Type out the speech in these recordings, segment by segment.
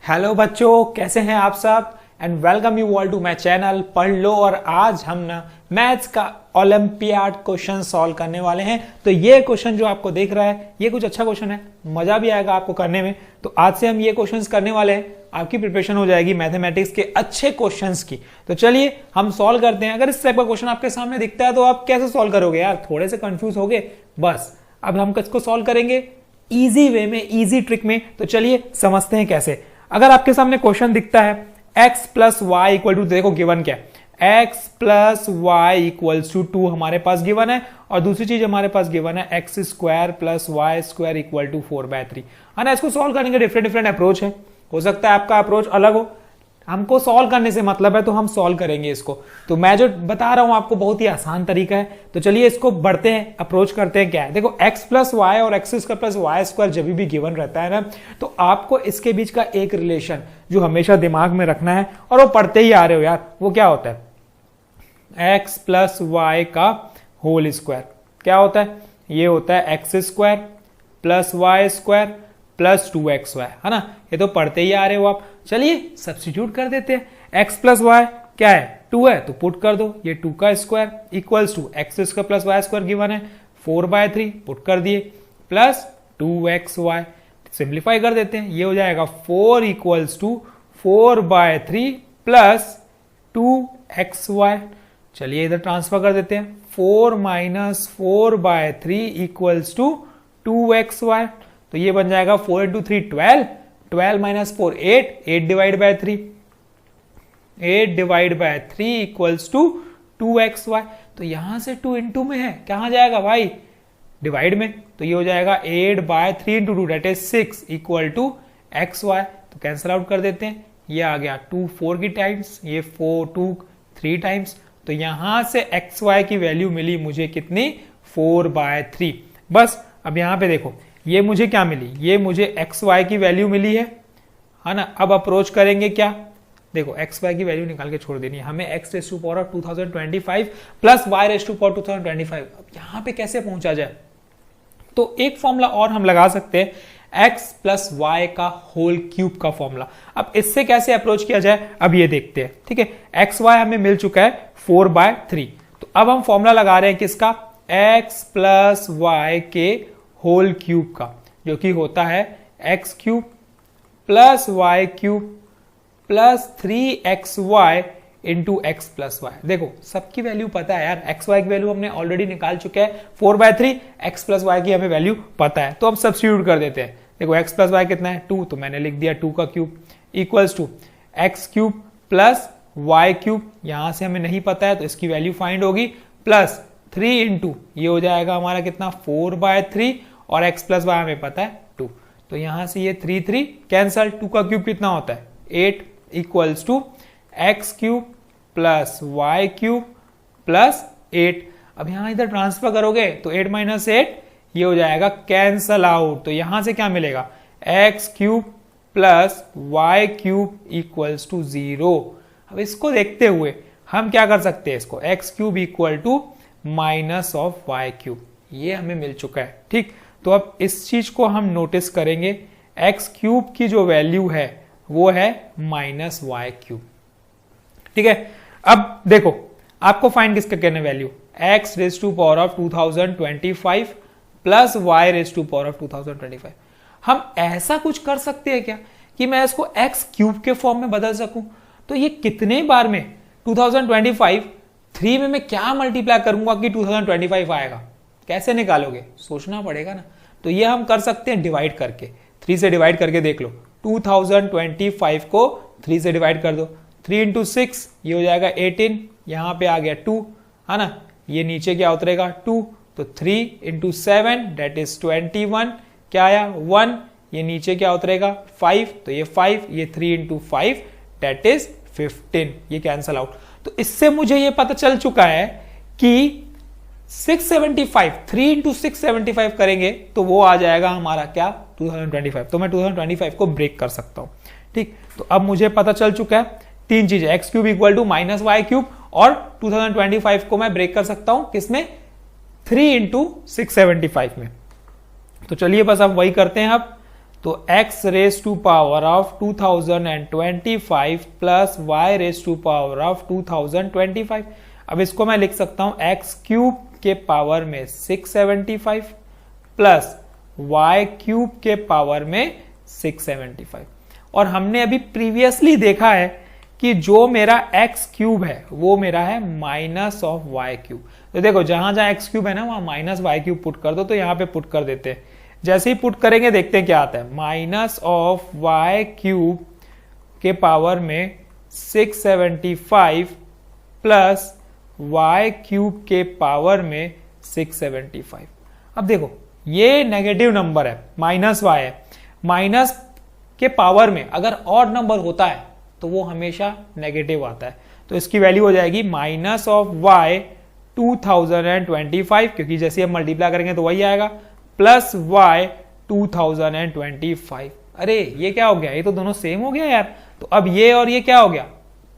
Hello बच्चों, कैसे हैं आप सब and welcome you all to my channel पढ़ लो। और आज हम ना मैथ्स का ओलंपियाड क्वेश्चन सॉल्व करने वाले हैं। तो ये क्वेश्चन जो आपको देख रहा है ये कुछ अच्छा क्वेश्चन है, मजा भी आएगा आपको करने में। तो आज से हम ये क्वेश्चंस करने वाले हैं, आपकी प्रिपरेशन हो जाएगी मैथमेटिक्स के अच्छे क्वेश्चंस की। तो चलिए हम सॉल्व करते हैं। अगर इस टाइप का क्वेश्चन आपके सामने दिखता है तो आप कैसे सॉल्व करोगे यार, थोड़े से कंफ्यूज हो गए। बस अब हम इसको सॉल्व करेंगे इजी वे में, इजी ट्रिक में। तो चलिए समझते हैं कैसे। अगर आपके सामने क्वेश्चन दिखता है x plus y equal to, देखो गिवन क्या है, x plus y equals to 2 हमारे पास गिवन है, और दूसरी चीज हमारे पास गिवन है x square plus y square equal to 4/3 है ना। इसको सॉल्व करने के डिफरेंट डिफरेंट अप्रोच है, हो सकता है आपका अप्रोच अलग हो। हमको सॉल्व करने से मतलब है तो हम सॉल्व करेंगे इसको। तो मैं जो बता रहा हूं आपको बहुत ही आसान तरीका है। तो चलिए इसको बढ़ते हैं, अप्रोच करते हैं। क्या है, देखो x प्लस वाई और x square plus y square जब भी गिवन रहता है ना, तो आपको इसके बीच का एक रिलेशन जो हमेशा दिमाग में रखना है, और वो पढ़ते ही आ रहे हो यार, वो क्या होता है, x प्लस वाई का होल स्क्वायर क्या होता है, ये होता है x square plus y square plus 2xy, है ना। ये तो पढ़ते ही आ रहे हो आप। चलिए सब्स्टिट्यूट कर देते हैं। x प्लस वाई क्या है, 2 है, तो पुट कर दो, ये 2 का square equals to x square plus y square given है 4/3 पुट कर दिए, प्लस 2xy सिंप्लीफाई कर देते हैं, ये हो जाएगा 4 इक्वल्स टू 4/3 प्लस 2xy। चलिए इधर ट्रांसफर कर देते हैं, 4 माइनस 4/3 इक्वल्स टू 2xy। तो ये बन जाएगा 4 into 3 12, 12 minus 4 8, 8 divide by 3, 8 divide by 3 equals to 2xy। तो यहां से 2 इंटू में है, कहां जाएगा भाई, डिवाइड में। तो ये हो जाएगा 8/3 into 2 that is 6 equal to xy। तो कैंसिल आउट कर देते हैं, ये आ गया 2 4 की टाइम्स, ये 4 2 3 टाइम्स। तो यहां से xy की वैल्यू मिली मुझे कितनी, 4/3। बस अब यहां पे देखो ये मुझे क्या मिली, ये मुझे xy की वैल्यू मिली है ना। अब अप्रोच करेंगे क्या, देखो xy की वैल्यू निकाल के छोड़ देनी है हमें, x raise to power of 2025 प्लस y रेज़ टू पावर 2025। अब यहां पे कैसे पहुंचा जाए, तो एक फॉर्मूला और हम लगा सकते हैं, x प्लस वाई का होल क्यूब का फॉर्मूला। अब इससे कैसे अप्रोच किया जाए, अब ये देखते हैं। ठीक है, xy हमें मिल चुका है 4/3। तो अब हम फॉर्मूला लगा रहे हैं किसका, x प्लस वाई के होल क्यूब का, जो कि होता है x cube plus y cube plus 3xy into x plus y. देखो सबकी वैल्यू पता है यार, एक्स वाई की वैल्यू हमने ऑलरेडी निकाल चुके हैं 4/3, एक्स प्लस वाई की हमें वैल्यू पता है। तो अब सब्स्टिट्यूट कर देते हैं। देखो एक्स प्लस वाई कितना है 2, तो मैंने लिख दिया 2 का cube equals to x cube plus y cube, यहां से हमें नहीं पता है तो इसकी वैल्यू फाइंड होगी, प्लस 3 इंटू ये हो जाएगा हमारा कितना 4/3, और x प्लस वाई हमें पता है 2। तो यहां से ये 3 3 कैंसल, 2 का क्यूब कितना होता है 8 equals to x cube plus y cube plus 8। अब यहां इधर ट्रांसफर करोगे तो 8 माइनस 8 ये हो जाएगा कैंसल आउट। तो यहां से क्या मिलेगा, x cube plus y cube equals to 0। अब इसको देखते हुए हम क्या कर सकते हैं, इसको x cube equal to minus of y cube, ये हमें मिल चुका है। ठीक, तो अब इस चीज को हम नोटिस करेंगे, एक्स क्यूब की जो वैल्यू है वो है माइनस वाई क्यूब। ठीक है, अब देखो आपको फाइंड किसका करना है value, x raise to power of 2025 plus y raise to power of 2025। हम ऐसा कुछ कर सकते हैं क्या कि मैं इसको एक्स क्यूब के फॉर्म में बदल सकूं। तो ये कितने बार में 2025 3 में मैं क्या मल्टीप्लाई करूंगा कि 2025 आएगा, कैसे निकालोगे, सोचना पड़ेगा ना। तो ये हम कर सकते हैं डिवाइड करके, 3 से डिवाइड करके देख लो। 2025 को 3 से डिवाइड कर दो, 3 इंटू 6 ये हो जाएगा 18, यहां पे आ गया 2, है ना, ये नीचे क्या उतरेगा 2, तो 3 इंटू 7 डेट इज 21, क्या आया 1, ये नीचे क्या उतरेगा 5, तो ये 5, ये 3 इंटू 5 डेट इज 15, ये कैंसल आउट। तो इससे मुझे ये पता चल चुका है कि 675, 3 इंटू 675 करेंगे तो वो आ जाएगा हमारा क्या 2025। तो मैं 2025 को ब्रेक कर सकता हूं। ठीक, तो अब मुझे पता चल चुका है तीन चीजें, x cube equal to minus y cube, और 2025 को मैं ब्रेक कर सकता हूं किसमें, 3 इंटू 675 में। तो चलिए बस अब वही करते हैं। अब तो x raise to power of 2025 प्लस y raise to power of 2025। अब इसको मैं लिख सकता हूं x क्यूब के पावर में 675 प्लस y क्यूब के पावर में 675। और हमने अभी प्रीवियसली देखा है कि जो मेरा x क्यूब है वो मेरा है माइनस ऑफ y क्यूब। तो देखो जहां जहां x क्यूब है ना वहां माइनस y क्यूब पुट कर दो, तो यहां पे पुट कर देते हैं। जैसे ही पुट करेंगे देखते हैं क्या आता है, माइनस ऑफ y क्यूब के पावर में 675 प्लस y क्यूब के पावर में 675। अब देखो ये नेगेटिव नंबर है, माइनस y है, माइनस के पावर में अगर ऑड नंबर होता है तो वो हमेशा नेगेटिव आता है। तो इसकी वैल्यू हो जाएगी माइनस ऑफ y 2025, क्योंकि जैसे हम मल्टीप्लाई करेंगे तो वही आएगा, प्लस y 2025। अरे ये क्या हो गया, ये तो दोनों सेम हो गया यार। तो अब ये और ये क्या हो गया,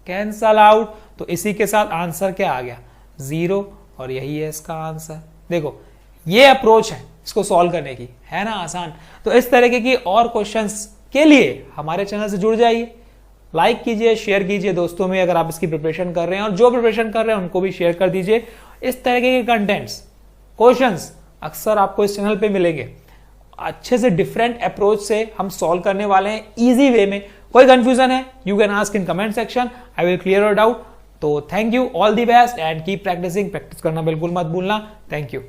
कैंसल आउट। तो इसी के साथ आंसर क्या आ गया, 0, और यही है इसका आंसर। देखो ये अप्रोच है इसको सॉल्व करने की, है ना आसान। तो इस तरीके की और क्वेश्चंस के लिए हमारे चैनल से जुड़ जाइए, लाइक कीजिए, शेयर कीजिए दोस्तों में अगर आप इसकी प्रिपरेशन कर रहे हैं, और जो प्रिपरेशन कर रहे हैं उनको भी शेयर कर दीजिए। इस तरीके के कंटेंट्स, क्वेश्चंस अक्सर आपको इस चैनल पे मिलेंगे। अच्छे से डिफरेंट अप्रोच से हम सॉल्व करने वाले हैं, इजी वे में। कोई कंफ्यूजन है you can ask in comment section, I will clear your doubt. तो thank you, all the best and keep practising. Practice करना बिल्कुल मत भूलना। Thank you.